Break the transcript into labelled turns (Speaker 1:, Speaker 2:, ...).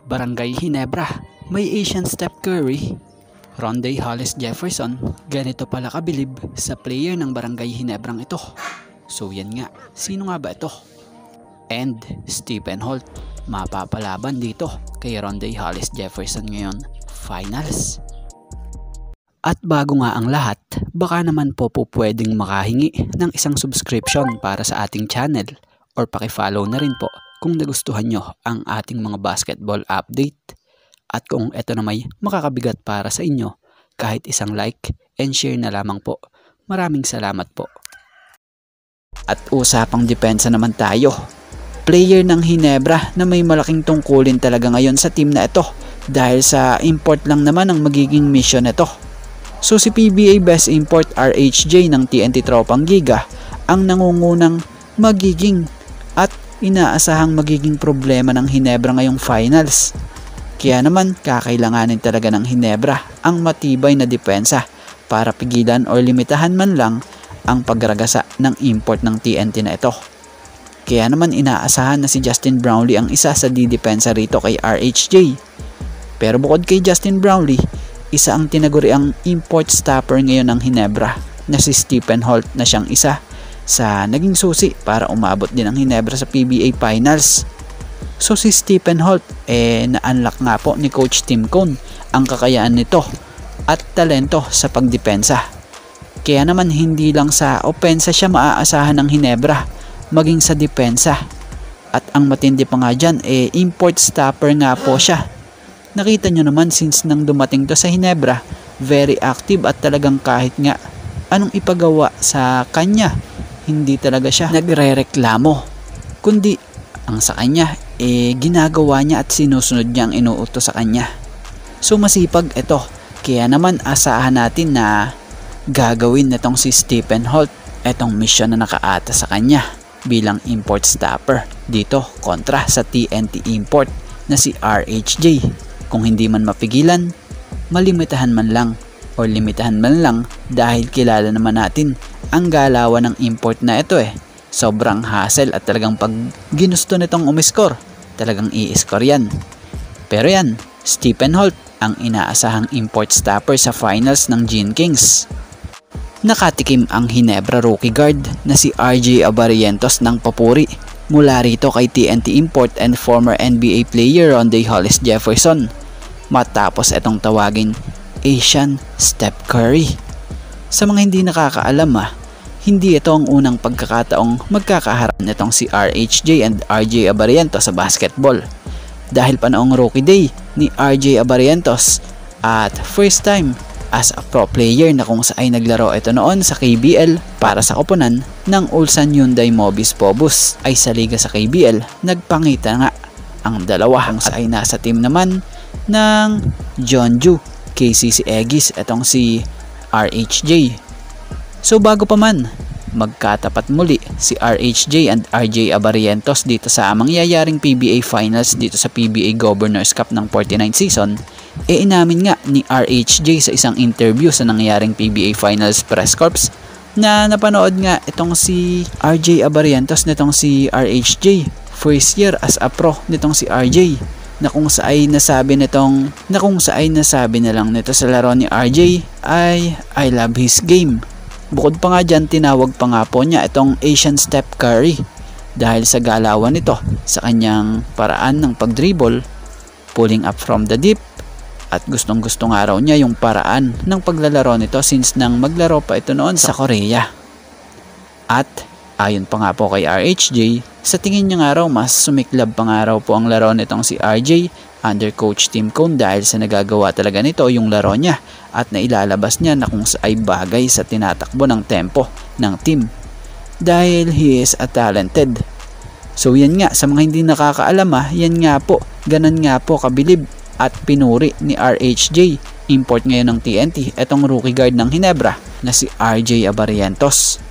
Speaker 1: Barangay Ginebra, may Asian Steph Curry. Rondae Hollis Jefferson, ganito pala kabilib sa player ng Barangay Ginebrang ito. So yan nga, sino nga ba ito? And Stephen Holt, mapapalaban dito kay Rondae Hollis Jefferson ngayon, finals. At bago nga ang lahat, baka naman po pwedeng makahingi ng isang subscription para sa ating channel or pakifollow na rin po kung nagustuhan nyo ang ating mga basketball update. At kung ito na may makakabigat para sa inyo, kahit isang like and share na lamang po. Maraming salamat po. At usapang depensa naman tayo. Player ng Ginebra na may malaking tungkulin talaga ngayon sa team na ito dahil sa import lang naman ang magiging mission nito. So si PBA Best Import RHJ ng TNT Tropang Giga ang nangungunang magiging at inaasahang magiging problema ng Ginebra ngayong finals. Kaya naman kakailanganin talaga ng Ginebra ang matibay na depensa para pigilan o limitahan man lang ang pagragasa ng import ng TNT na ito. Kaya naman inaasahan na si Justin Brownlee ang isa sa didepensa rito kay RHJ. Pero bukod kay Justin Brownlee, isa ang tinaguriang import stopper ngayon ng Ginebra na si Stephen Holt na siyang isa sa naging susi para umabot din ang Ginebra sa PBA Finals. So si Stephen Holt na-unlock nga po ni Coach Tim Cone ang kakayaan nito at talento sa pagdepensa. Kaya naman hindi lang sa opensa siya maaasahan ng Ginebra, maging sa depensa. At ang matindi pa nga dyan, import stopper nga po siya. Nakita nyo naman since nang dumating to sa Ginebra, very active at talagang kahit nga anong ipagawa sa kanya, hindi talaga siya nagre-reklamo. Kundi ang sa kanya, ginagawa niya at sinusunod niya ang inuutos sa kanya. So masipag ito. Kaya naman asahan natin na gagawin nitong si Stephen Holt itong mission na nakaata sa kanya bilang import stopper dito kontra sa TNT import na si RHJ. Kung hindi man mapigilan, malimitahan man lang o limitahan man lang dahil kilala naman natin ang galawan ng import na ito Sobrang hassle at talagang pag ginusto nitong umiskor, talagang i-score yan. Pero yan, Stephen Holt ang inaasahang import stopper sa finals ng Gin Kings. Nakatikim ang Ginebra rookie guard na si RJ Abarientos ng papuri mula rito kay TNT import and former NBA player Rondae Hollis Jefferson matapos itong tawagin Asian Steph Curry. Sa mga hindi nakakaalam hindi ito ang unang pagkakataong magkakaharap nitong si RHJ and RJ Abarientos sa basketball. Dahil pa noong rookie day ni RJ Abarientos at first time as a pro player na kung saan naglaro ito noon sa KBL para sa koponan ng Ulsan Hyundai Mobis Phobos ay sa liga sa KBL nagpangita nga ang dalawa kung saan nasa team naman ng Jeonju KCC Aegis itong si RHJ. So bago pa man magkatapat muli si RHJ and RJ Abarientos dito sa mangyayaring PBA Finals dito sa PBA Governors Cup ng 49th season, inamin nga ni RHJ sa isang interview sa nangyayaring PBA Finals press corps na napanood nga itong si RJ Abarientos nitong si RHJ first year as a pro nitong si RJ na kung saan nasabi na lang nito sa laro ni RJ ay I love his game. Bukod pa nga dyan, tinawag pa nga po niya itong Asian Steph Curry dahil sa galawan nito sa kanyang paraan ng pagdribble, pulling up from the deep, at gustong-gusto nga raw niya yung paraan ng paglalaro nito since nang maglaro pa ito noon sa Korea. At ayon pa nga po kay RHJ, sa tingin niya nga raw mas sumiklab pa nga raw po ang laro nitong si RJ under Coach Tim Cone dahil sa nagagawa talaga nito yung laro niya at nailalabas niya na kung ay bagay sa tinatakbo ng tempo ng team dahil he is a talented. So yan nga, sa mga hindi nakakaalam yan nga po, ganun nga po kabilib at pinuri ni RHJ import ngayon ng TNT etong rookie guard ng Ginebra na si RJ Abarientos.